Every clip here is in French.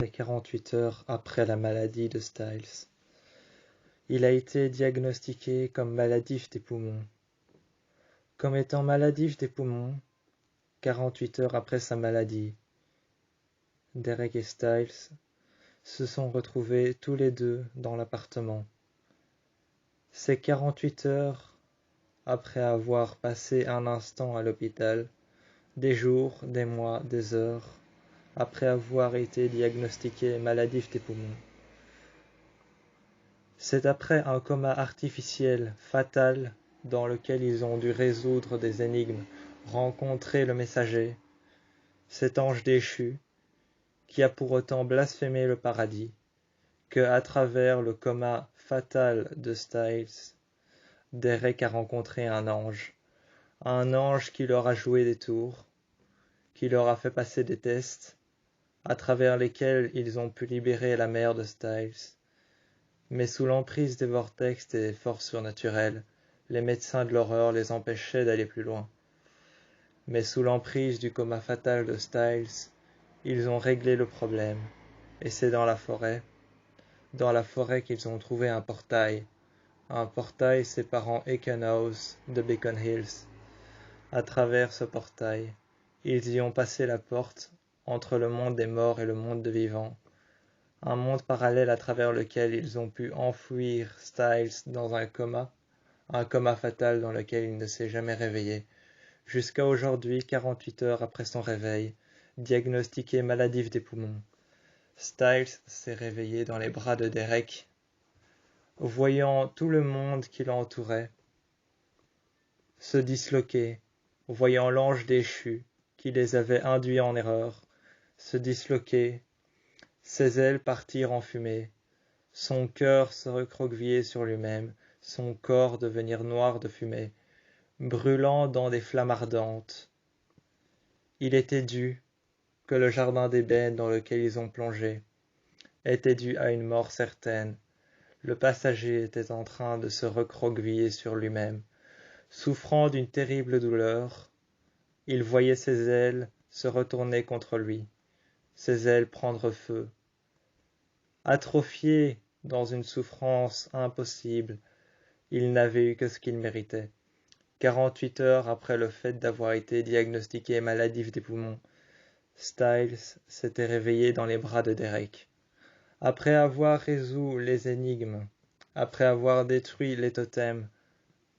les 48 heures après la maladie de Styles. Il a été diagnostiqué comme maladif des poumons. Comme étant maladif des poumons, 48 heures après sa maladie, Derek et Styles se sont retrouvés tous les deux dans l'appartement. Ces 48 heures après avoir passé un instant à l'hôpital, des jours, des mois, des heures, après avoir été diagnostiqué maladif des poumons. C'est après un coma artificiel fatal dans lequel ils ont dû résoudre des énigmes, rencontrer le messager, cet ange déchu, qui a pour autant blasphémé le paradis, que à travers le coma fatal de Styles, Derek a rencontré un ange qui leur a joué des tours, qui leur a fait passer des tests, à travers lesquels ils ont pu libérer la mère de Styles. Mais sous l'emprise des vortex et des forces surnaturelles, les médecins de l'horreur les empêchaient d'aller plus loin. Mais sous l'emprise du coma fatal de Styles, ils ont réglé le problème, et c'est dans la forêt qu'ils ont trouvé un portail séparant Aiken House de Beacon Hills. À travers ce portail, ils y ont passé la porte entre le monde des morts et le monde des vivants, un monde parallèle à travers lequel ils ont pu enfouir Styles dans un coma fatal dans lequel il ne s'est jamais réveillé, jusqu'à aujourd'hui, 48 heures après son réveil, diagnostiqué maladif des poumons. Styles s'est réveillé dans les bras de Derek, voyant tout le monde qui l'entourait se disloquer, voyant l'ange déchu qui les avait induits en erreur se disloquer, ses ailes partir en fumée, son cœur se recroqueviller sur lui-même, son corps devenir noir de fumée, brûlant dans des flammes ardentes. Il était dû que le jardin d'ébène dans lequel ils ont plongé était dû à une mort certaine. Le passager était en train de se recroqueviller sur lui-même. Souffrant d'une terrible douleur, il voyait ses ailes se retourner contre lui, ses ailes prendre feu. Atrophié dans une souffrance impossible, il n'avait eu que ce qu'il méritait. 48 heures après le fait d'avoir été diagnostiqué maladif des poumons, Styles s'était réveillé dans les bras de Derek. Après avoir résolu les énigmes, après avoir détruit les totems,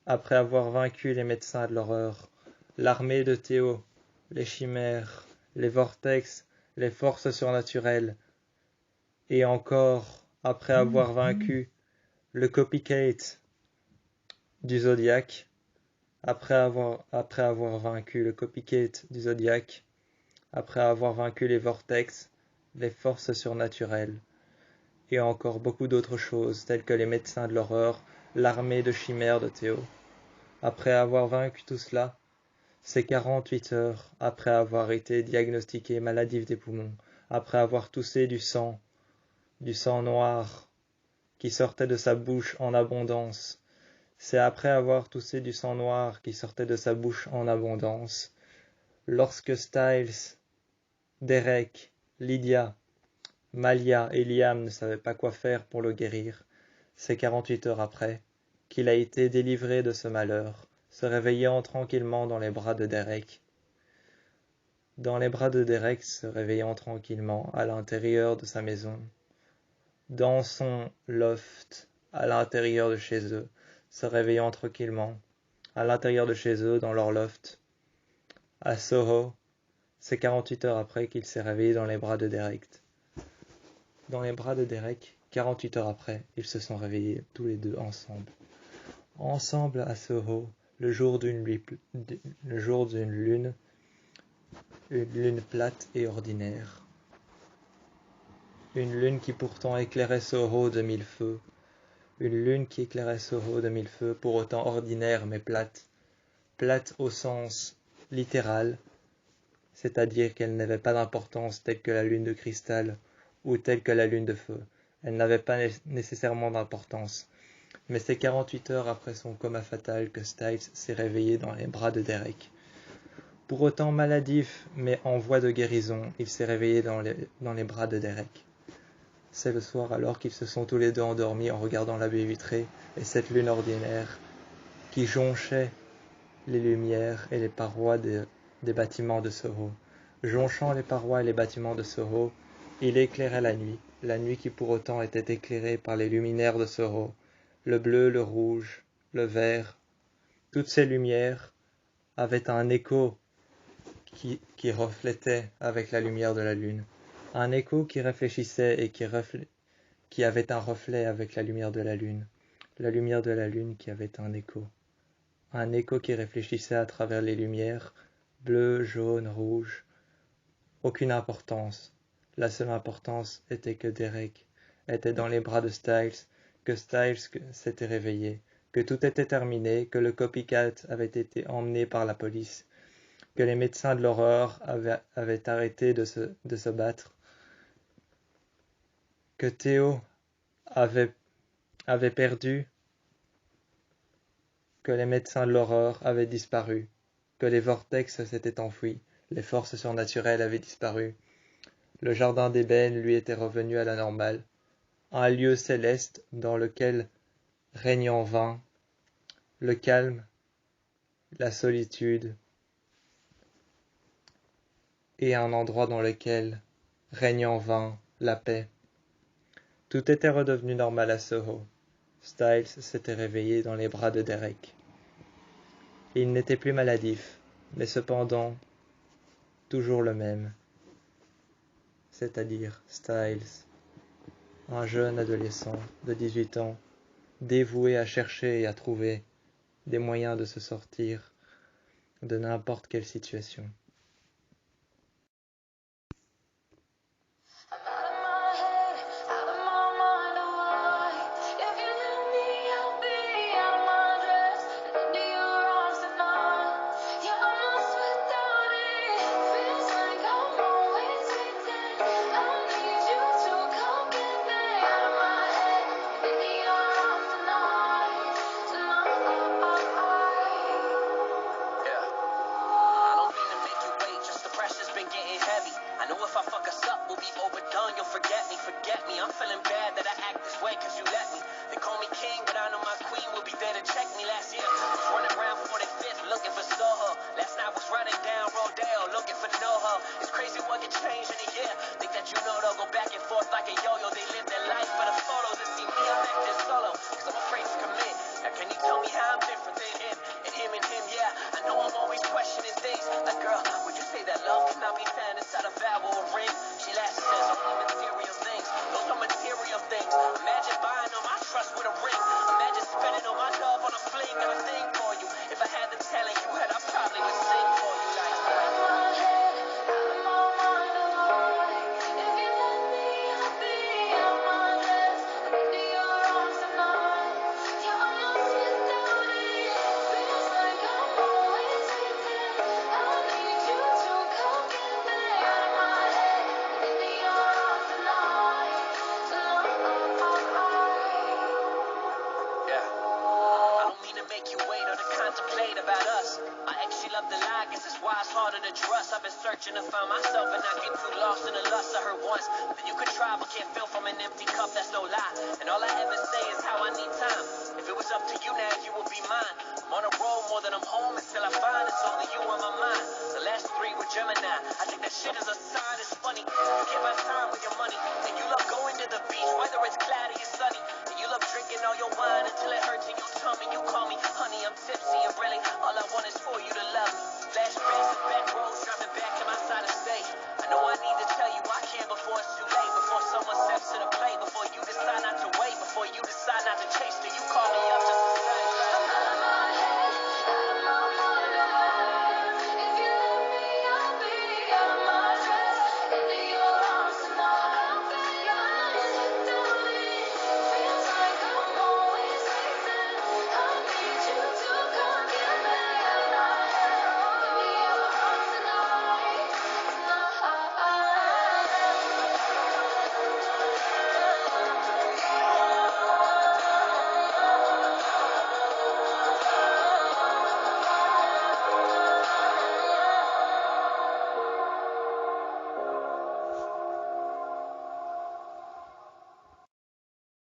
après avoir vaincu les médecins de l'horreur, l'armée de Théo, les chimères, les vortex, les forces surnaturelles, et encore après avoir vaincu le copycat du Zodiac, après avoir vaincu le copycat du Zodiac, après avoir vaincu les vortex, les forces surnaturelles, et encore beaucoup d'autres choses telles que les médecins de l'horreur, l'armée de chimères de Théo. Après avoir vaincu tout cela, c'est 48 heures après avoir été diagnostiqué maladif des poumons, après avoir toussé du sang noir qui sortait de sa bouche en abondance. C'est après avoir toussé du sang noir qui sortait de sa bouche en abondance, lorsque Styles, Derek, Lydia, Malia et Liam ne savaient pas quoi faire pour le guérir, c'est 48 heures après qu'il a été délivré de ce malheur, se réveillant tranquillement dans les bras de Derek. Dans les bras de Derek, se réveillant tranquillement à l'intérieur de sa maison, dans son loft, à l'intérieur de chez eux, se réveillant tranquillement, à l'intérieur de chez eux, dans leur loft, à Soho, c'est 48 heures après qu'il s'est réveillé dans les bras de Derek. Dans les bras de Derek, 48 heures après, ils se sont réveillés tous les deux ensemble. Ensemble à Soho, le jour d'une lune, une lune plate et ordinaire. Une lune qui pourtant éclairait Soho de mille feux. Une lune qui éclairait Soho de mille feux, pour autant ordinaire mais plate. Plate au sens littéral, c'est-à-dire qu'elle n'avait pas d'importance telle que la lune de cristal ou telle que la lune de feu. Elle n'avait pas nécessairement d'importance. Mais c'est 48 heures après son coma fatal que Styles s'est réveillé dans les bras de Derek. Pour autant maladif, mais en voie de guérison, il s'est réveillé dans les bras de Derek. C'est le soir alors qu'ils se sont tous les deux endormis en regardant la baie vitrée et cette lune ordinaire qui jonchait les lumières et les parois des bâtiments de Soho. Jonchant les parois et les bâtiments de Soho, il éclairait la nuit qui pour autant était éclairée par les luminaires de Soho, le bleu, le rouge, le vert. Toutes ces lumières avaient un écho qui reflétait avec la lumière de la lune, un écho qui réfléchissait et qui avait un reflet avec la lumière de la lune qui avait un écho qui réfléchissait à travers les lumières, bleu, jaune, rouge. Aucune importance. La seule importance était que Derek était dans les bras de Styles, que Styles s'était réveillé, que tout était terminé, que le copycat avait été emmené par la police, que les médecins de l'horreur avaient arrêté de se battre, que Théo avait perdu, que les médecins de l'horreur avaient disparu, que les vortex s'étaient enfouis, les forces surnaturelles avaient disparu. Le jardin d'ébène lui était revenu à la normale, un lieu céleste dans lequel règne en vain le calme, la solitude, et un endroit dans lequel règne en vain la paix. Tout était redevenu normal à Soho. Styles s'était réveillé dans les bras de Derek. Il n'était plus maladif, mais cependant toujours le même, c'est-à-dire Styles, un jeune adolescent de 18 ans, dévoué à chercher et à trouver des moyens de se sortir de n'importe quelle situation. To find myself and not get too lost in the lust of her once. That you could try but can't fill from an empty cup, that's no lie. And all I ever say is how I need time. If it was up to you now, you would be mine. I'm on a roll more than I'm home until I find it's only you on my mind. The last three were Gemini. I think that shit is a sign, it's funny. You get my time with your money, and you